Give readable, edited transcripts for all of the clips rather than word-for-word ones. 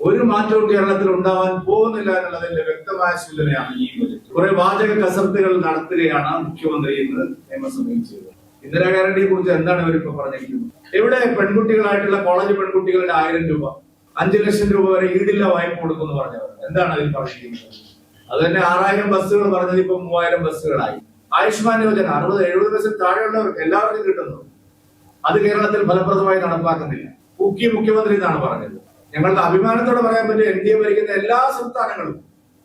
ഒരു മാറ്റവും കേരളത്തിൽ ഉണ്ടാവാൻ പോകുന്നില്ല എന്നുള്ളതിന്റെ വ്യക്തമായ സൂചനയാണ് ഈ ബജറ്റ്. കുറെ വാചക കസർത്തുകൾ നടത്തുകയാണ് മുഖ്യമന്ത്രി ഇന്ന് നിയമസഭയിൽ ചെയ്തത്. ഇന്ദിരാ ഗ്യാരണ്ടിയെ കുറിച്ച് എന്താണ് ഇവരിപ്പോ പറഞ്ഞിരിക്കുന്നത്? ഇവിടെ പെൺകുട്ടികളായിട്ടുള്ള കോളേജ് പെൺകുട്ടികളുടെ 1000 രൂപ, 5 ലക്ഷം രൂപ വരെ ഈടില്ല വായ്പ കൊടുക്കുമെന്ന് പറഞ്ഞവർ എന്താണ് അതിൽ പറഞ്ഞിരിക്കുന്നത്? അത് തന്നെ 6000 ബസ്സുകൾ പറഞ്ഞത് ഇപ്പൊ 3000 ബസ്സുകളായി. ആയുഷ്മാൻ യോജന 60-70 വയസ്സിൽ താഴെയുള്ളവർക്ക് എല്ലാവർക്കും കിട്ടുന്നു. അത് കേരളത്തിൽ ഫലപ്രദമായി നടപ്പാക്കുന്നില്ല. മുഖ്യമന്ത്രി എന്നാണ് പറഞ്ഞത്. ഞങ്ങളുടെ അഭിമാനത്തോടെ പറയാൻ പറ്റും, NDA ഭരിക്കുന്ന എല്ലാ സംസ്ഥാനങ്ങളും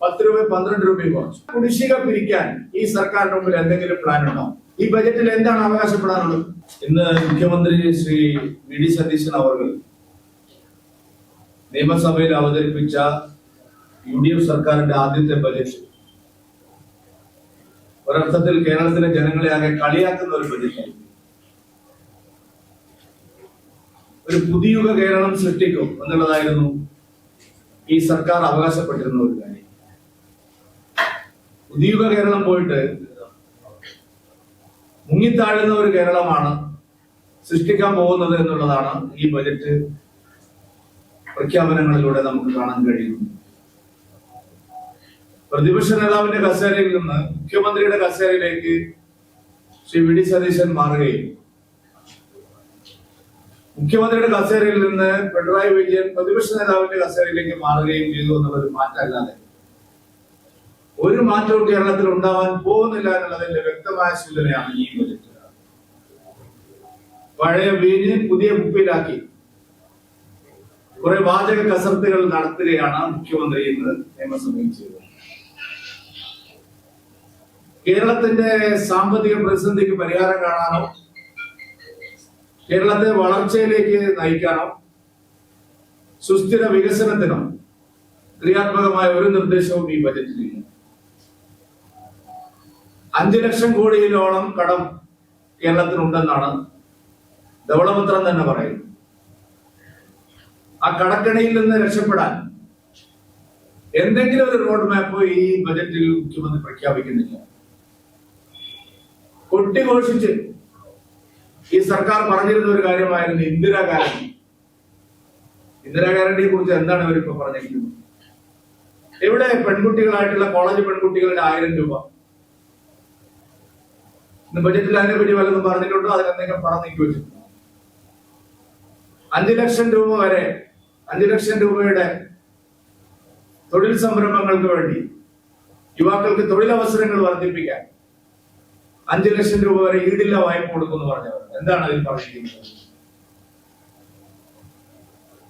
10 രൂപ 12 രൂപയും കുറച്ചു. കുടിശ്ശിക പിരിക്കാൻ ഈ സർക്കാരിന് മുമ്പിൽ എന്തെങ്കിലും പ്ലാൻ ഉണ്ടോ? ഈ ബജറ്റിൽ എന്താണ് അവകാശപ്പെടാനുള്ളത്? ഇന്ന് മുഖ്യമന്ത്രി ശ്രീ വി.ഡി. സതീശൻ അവർ നിയമസഭയിൽ അവതരിപ്പിച്ച UDF സർക്കാരിന്റെ ആദ്യത്തെ ബജറ്റ് ഒരർത്ഥത്തിൽ കേരളത്തിലെ ജനങ്ങളെ ആകെ കളിയാക്കുന്ന ഒരു ബജറ്റായിരുന്നു. ഒരു പുതിയുഗ കേരളം സൃഷ്ടിക്കും എന്നുള്ളതായിരുന്നു ഈ സർക്കാർ അവകാശപ്പെട്ടിരുന്ന ഒരു കാര്യം. പുതിയുഗ കേരളം പോയിട്ട് മുങ്ങിത്താഴുന്ന ഒരു കേരളമാണ് സൃഷ്ടിക്കാൻ പോകുന്നത് എന്നുള്ളതാണ് ഈ ബജറ്റ് പ്രഖ്യാപനങ്ങളിലൂടെ നമുക്ക് കാണാൻ കഴിയുന്നത്. പ്രതിപക്ഷ നേതാവിന്റെ കസേരയിൽ നിന്ന് മുഖ്യമന്ത്രിയുടെ കസേരയിലേക്ക് ശ്രീ വി.ഡി. സതീശൻ മാറുകയും മുഖ്യമന്ത്രിയുടെ കസേരയിൽ നിന്ന് പിണറായി വിജയൻ പ്രതിപക്ഷ നേതാവിന്റെ കസേരയിലേക്ക് മാറുകയും ചെയ്തു എന്നുള്ളൊരു മാറ്റമല്ലാതെ ഒരു മാറ്റവും കേരളത്തിൽ ഉണ്ടാവാൻ പോകുന്നില്ല എന്നുള്ളതിന്റെ വ്യക്തമായ സൂചനയാണ് ഈ ബജറ്റ്. പഴയ വീഞ്ഞ് പുതിയ കുപ്പിയിലാക്കി കുറെ വാചക കസർത്തുകൾ നടത്തുകയാണ് മുഖ്യമന്ത്രി ഇന്ന് നിയമസഭയിൽ ചെയ്തത്. കേരളത്തിന്റെ സാമ്പത്തിക പ്രതിസന്ധിക്ക് പരിഹാരം കാണാനോ കേരളത്തെ വളർച്ചയിലേക്ക് നയിക്കാനോ സുസ്ഥിര വികസനത്തിനോ ക്രിയാത്മകമായ ഒരു നിർദ്ദേശവും ഈ ബജറ്റിലില്ല. 5 ലക്ഷം കോടിയിലോളം കടം കേരളത്തിനുണ്ടെന്നാണ് ധവളപത്രം തന്നെ പറയുന്നത്. ആ കടക്കണിയിൽ നിന്ന് രക്ഷപ്പെടാൻ എന്തെങ്കിലും ഒരു റോഡ് മാപ്പ് ഈ ബജറ്റിൽ മുഖ്യമന്ത്രി പ്രഖ്യാപിക്കുന്നില്ല. കൊട്ടിഘോഷിച്ച് ഈ സർക്കാർ പറഞ്ഞിരുന്ന ഒരു കാര്യമായിരുന്നു ഇന്ദിരാ ഗ്യാരണ്ടി. ഇന്ദിരാ ഗ്യാരണ്ടിയെ കുറിച്ച് എന്താണ് ഇവരിപ്പോ പറഞ്ഞിരിക്കുന്നത്? ഇവിടെ പെൺകുട്ടികളായിട്ടുള്ള കോളേജ് പെൺകുട്ടികളുടെ 1000 രൂപ ഇന്ന് ബജറ്റിൽ അതിനെപ്പറ്റി വല്ലതും പറഞ്ഞിട്ടുണ്ടോ? അതിനെന്തെങ്കിലും പണം നീക്കി വെച്ചിട്ടുണ്ടോ? 5 ലക്ഷം രൂപ വരെ 5 ലക്ഷം രൂപയുടെ തൊഴിൽ സംരംഭങ്ങൾക്ക് വേണ്ടി യുവാക്കൾക്ക് തൊഴിലവസരങ്ങൾ വർദ്ധിപ്പിക്കാൻ 5 ലക്ഷം രൂപ വരെ ഈടില്ല വായ്പ കൊടുക്കുമെന്ന് പറഞ്ഞവർ എന്താണ് അതിൽ പറഞ്ഞിരിക്കുന്നത്?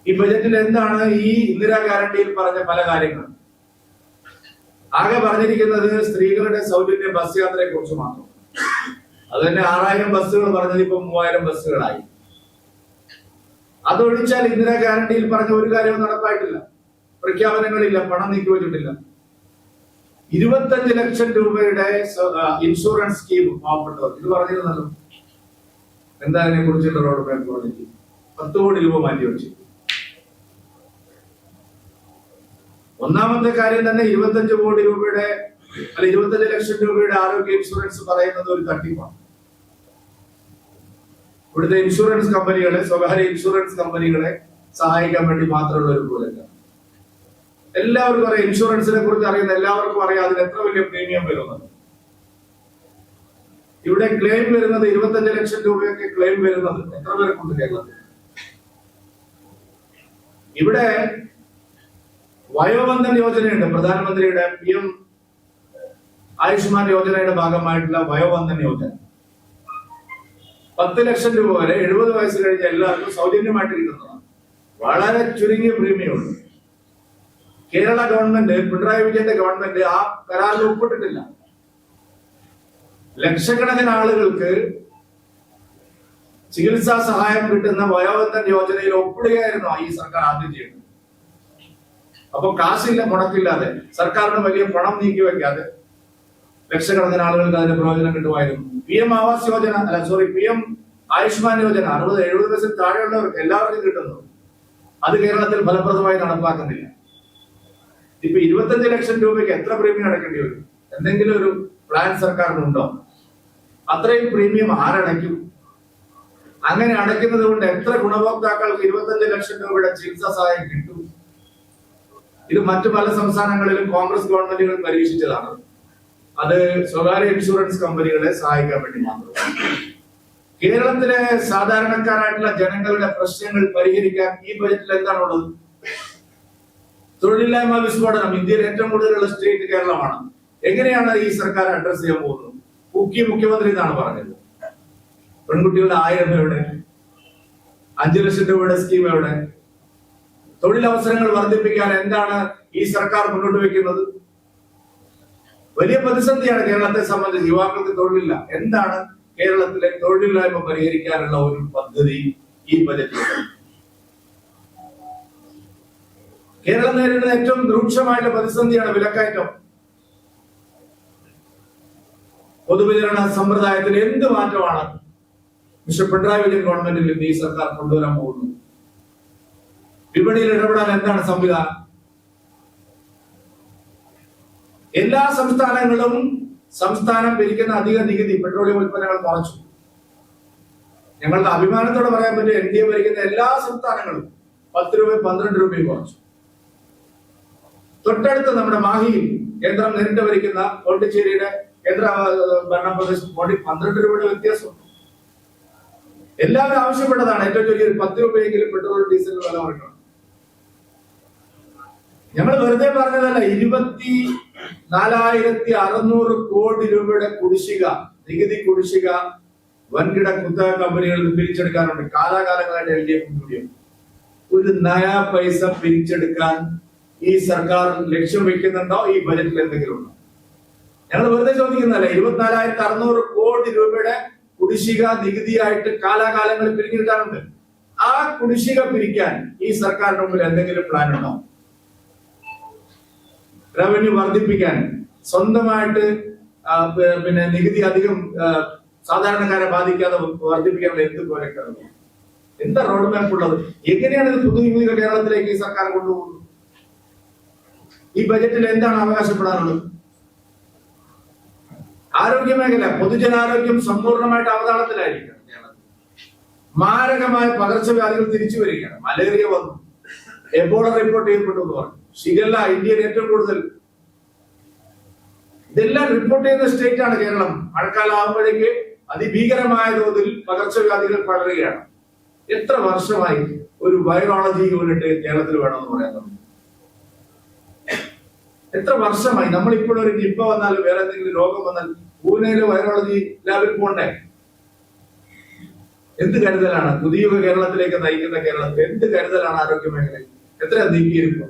ഈ ബജറ്റിൽ എന്താണ് ഈ ഇന്ദിരാ ഗ്യാരണ്ടിയിൽ പറഞ്ഞ പല കാര്യങ്ങളും? ആകെ പറഞ്ഞിരിക്കുന്നത് സ്ത്രീകളുടെ സൗജന്യ ബസ് യാത്രയെ കുറിച്ച് മാത്രം. അത് തന്നെ 6000 ബസ്സുകൾ പറഞ്ഞത് ഇപ്പൊ 3000 ബസ്സുകളായി. അതൊഴിച്ചാൽ ഇന്ദിരാ ഗ്യാരണ്ടിയിൽ പറഞ്ഞ ഒരു കാര്യവും നടപ്പായിട്ടില്ല. പ്രഖ്യാപനങ്ങളില്ല, പണം നീക്കിവെച്ചിട്ടില്ല. 25 ലക്ഷം രൂപയുടെ ഇൻഷുറൻസ് സ്കീം പാവപ്പെട്ടവർ ഇത് പറഞ്ഞിരുന്നല്ലോ. എന്താ അതിനെ കുറിച്ചുള്ള റോഡ് മാപ്പ് പറഞ്ഞിട്ട് 10 കോടി രൂപ മാറ്റി വെച്ചു. ഒന്നാമത്തെ കാര്യം തന്നെ 25 കോടി രൂപയുടെ 25 ലക്ഷം രൂപയുടെ ആരോഗ്യ ഇൻഷുറൻസ് പറയുന്നത് ഒരു തട്ടിപ്പാണ്. ഇവിടുത്തെ ഇൻഷുറൻസ് കമ്പനികളെ, സ്വകാര്യ ഇൻഷുറൻസ് കമ്പനികളെ സഹായിക്കാൻ വേണ്ടി മാത്രമുള്ള ഒരു പോലല്ല. എല്ലാവർക്കും അറിയാം, ഇൻഷുറൻസിനെ കുറിച്ച് അറിയുന്ന എല്ലാവർക്കും അറിയാം അതിന് എത്ര വലിയ പ്രീമിയം വരുന്നത്. ഇവിടെ ക്ലെയിം വരുന്നത് 25 ലക്ഷം രൂപയൊക്കെ ക്ലെയിം വരുന്നത് എത്ര പേർക്കുണ്ട് കേരളത്തിൽ? ഇവിടെ വയോവന്ദൻ യോജനയുണ്ട്. പ്രധാനമന്ത്രിയുടെ PM ആയുഷ്മാൻ യോജനയുടെ ഭാഗമായിട്ടുള്ള വയോവന്ദൻ യോജന 10 ലക്ഷം രൂപ വരെ 70 വയസ്സ് കഴിഞ്ഞ എല്ലാവർക്കും സൗജന്യമായിട്ട് കിട്ടുന്നതാണ്. വളരെ ചുരുങ്ങിയ പ്രീമിയമുണ്ട്. കേരള ഗവൺമെന്റ്, പിണറായി വിജയന്റെ ഗവൺമെന്റ് ആ കരാറിൽ ഒപ്പിട്ടിട്ടില്ല. ലക്ഷക്കണക്കിന് ആളുകൾക്ക് ചികിത്സാ സഹായം കിട്ടുന്ന വയോവന്ദൻ യോജനയിൽ ഒപ്പിടുകയായിരുന്നു ഈ സർക്കാർ ആദ്യം ചെയ്യുന്നത്. അപ്പൊ കാശില്ല, മുടക്കില്ലാതെ സർക്കാരിന് വലിയ പണം നീക്കി വെക്കാതെ ലക്ഷക്കണക്കിന് ആളുകൾക്ക് അതിന്റെ പ്രയോജനം കിട്ടുമായിരുന്നു. PM ആവാസ് യോജന PM ആയുഷ്മാൻ യോജന 60-70 വയസ്സിൽ താഴെയുള്ളവർക്ക് എല്ലാവർക്കും കിട്ടുന്നു. അത് കേരളത്തിൽ ഫലപ്രദമായി നടപ്പാക്കുന്നില്ല. ഇപ്പൊ 25 ലക്ഷം രൂപയ്ക്ക് എത്ര പ്രീമിയം അടയ്ക്കേണ്ടി വരും? എന്തെങ്കിലും ഒരു പ്ലാൻ സർക്കാരിനുണ്ടോ? അത്രയും പ്രീമിയം ആരടയ്ക്കും? അങ്ങനെ അടയ്ക്കുന്നത് കൊണ്ട് എത്ര ഗുണഭോക്താക്കൾക്ക് 25 ലക്ഷം രൂപയുടെ ചികിത്സാ സഹായം കിട്ടും? ഇത് മറ്റു പല സംസ്ഥാനങ്ങളിലും കോൺഗ്രസ് ഗവൺമെന്റുകൾ പരീക്ഷിച്ചതാണ്. അത് സ്വകാര്യ ഇൻഷുറൻസ് കമ്പനികളെ സഹായിക്കാൻ വേണ്ടി മാത്രം. കേരളത്തിലെ സാധാരണക്കാരായിട്ടുള്ള ജനങ്ങളുടെ പ്രശ്നങ്ങൾ പരിഹരിക്കാൻ ഈ ബജറ്റിൽ എന്താണുള്ളത്? തൊഴിലില്ലായ്മ വിസ്ഫോടനം ഇന്ത്യയിൽ ഏറ്റവും കൂടുതലുള്ള സ്റ്റേറ്റ് കേരളമാണ്. എങ്ങനെയാണ് ഈ സർക്കാർ അഡ്രസ് ചെയ്യാൻ പോകുന്നത്? മുഖ്യമന്ത്രി എന്നാണ് പറഞ്ഞത്. പെൺകുട്ടികളുടെ 1000 എവിടെ? 5 ലക്ഷം രൂപയുടെ സ്കീം എവിടെ? തൊഴിലവസരങ്ങൾ വർദ്ധിപ്പിക്കാൻ എന്താണ് ഈ സർക്കാർ മുന്നോട്ട് വെക്കുന്നത്? വലിയ പ്രതിസന്ധിയാണ് കേരളത്തെ സംബന്ധിച്ച്. യുവാക്കൾക്ക് തൊഴിലില്ല. എന്താണ് കേരളത്തിലെ തൊഴിലില്ലായ്മ പരിഹരിക്കാനുള്ള ഒരു പദ്ധതി ഈ ബജറ്റിൽ? കേരളം നേരിടുന്ന ഏറ്റവും രൂക്ഷമായിട്ടുള്ള പ്രതിസന്ധിയാണ് വിലക്കയറ്റം. പൊതുവിതരണ സമ്പ്രദായത്തിൽ എന്ത് മാറ്റമാണ് മിസ്റ്റർ പിണറായി വിജയൻ ഗവൺമെന്റിൽ നിന്ന് ഈ സർക്കാർ കൊണ്ടുവരാൻ പോകുന്നത്? വിപണിയിൽ ഇടപെടാൻ എന്താണ് സംവിധാനം? എല്ലാ സംസ്ഥാനങ്ങളും സംസ്ഥാനം ഭരിക്കുന്ന അധിക നികുതി പെട്രോളിയം ഉൽപ്പന്നങ്ങൾ കുറച്ചു. ഞങ്ങളുടെ അഭിമാനത്തോടെ പറയാൻ പറ്റും, NDA ഭരിക്കുന്ന എല്ലാ സംസ്ഥാനങ്ങളും 10 രൂപയും 12 രൂപയും കുറച്ചു. തൊട്ടടുത്ത് നമ്മുടെ മാഹിയിൽ കേന്ദ്രം നേരിട്ട് ഭരിക്കുന്ന പോണ്ടിച്ചേരിയുടെ കേന്ദ്ര ഭരണപ്രദേശം 12 രൂപയുടെ വ്യത്യാസമുണ്ട്. എല്ലാവരും ആവശ്യപ്പെട്ടതാണ് ഏറ്റവും ചെറിയൊരു 10 രൂപയെങ്കിലും പെട്രോൾ ഡീസൽ വില കുറയ്ക്കണം. ഞങ്ങൾ വെറുതെ പറഞ്ഞതല്ല. 24,600 കോടി രൂപയുടെ കുടിശ്ശിക, നികുതി കുടിശ്ശിക വൻകിട കുത്തക കമ്പനികളിൽ പിരിച്ചെടുക്കാനുണ്ട്. കാലാകാലങ്ങളായിട്ട് LDF കൂടിയും ഒരു നയാ പൈസ പിരിച്ചെടുക്കാൻ ഈ സർക്കാർ ലക്ഷ്യം വെക്കുന്നുണ്ടോ? ഈ ബജറ്റിൽ എന്തെങ്കിലും ഉണ്ടോ? ഞങ്ങൾ വെറുതെ ചോദിക്കുന്നതല്ല. 24,600 കോടി രൂപയുടെ കുടിശ്ശിക നികുതിയായിട്ട് കാലാകാലങ്ങളിൽ പിരിഞ്ഞെടുക്കാനുണ്ട്. ആ കുടിശ്ശിക പിരിക്കാൻ ഈ സർക്കാരിന് മുമ്പിൽ എന്തെങ്കിലും പ്ലാൻ ഉണ്ടോ? റവന്യൂ വർദ്ധിപ്പിക്കാൻ, സ്വന്തമായിട്ട് പിന്നെ നികുതി അധികം സാധാരണക്കാരെ ബാധിക്കാതെ വർദ്ധിപ്പിക്കാനുള്ള എന്ത് പ്രോജക്റ്റാണ്? എന്താ റോഡ് മാപ്പ് ഉള്ളത്? എങ്ങനെയാണ് ഇത് പുതുനികുതികൾ കേരളത്തിലേക്ക് ഈ സർക്കാർ കൊണ്ടുപോകുന്നത്? ഈ ബജറ്റിൽ എന്താണ് അവകാശപ്പെടാനുള്ളത്? ആരോഗ്യ മേഖല, പൊതുജനാരോഗ്യം സമ്പൂർണ്ണമായിട്ട് അവതാളത്തിലായിരിക്കണം. മാരകമായ പകർച്ചവ്യാധികൾ തിരിച്ചു വരികയാണ്. മലേറിയ വന്നു, എബോള റിപ്പോർട്ട് ചെയ്യപ്പെട്ടു എന്ന് പറഞ്ഞു. ഷിഗല്ല ഇന്ത്യയിൽ ഏറ്റവും കൂടുതൽ. ഇതെല്ലാം റിപ്പോർട്ട് ചെയ്യുന്ന സ്റ്റേറ്റ് ആണ് കേരളം. മഴക്കാലം ആകുമ്പോഴേക്ക് അതിഭീകരമായ തോതിൽ പകർച്ചവ്യാധികൾ പടരുകയാണ്. എത്ര വർഷമായി ഒരു വൈറോളജി യൂണിറ്റ് കേരളത്തിൽ വേണമെന്ന് പറയാൻ തുടങ്ങി? എത്ര വർഷമായി? നമ്മളിപ്പോഴും ഒരു നിപ്പ വന്നാൽ, വേറെ എന്തെങ്കിലും രോഗം വന്നാൽ പൂനെയിലെ വൈറോളജി ലാബിൽ പോണ്ടേ? എന്ത് കരുതലാണ് പുതിയ കേരളത്തിലേക്ക് നയിക്കുന്ന കേരളത്തിൽ? എന്ത് കരുതലാണ് ആരോഗ്യ മേഖലയിൽ? എത്ര നീക്കിയിരിക്കും?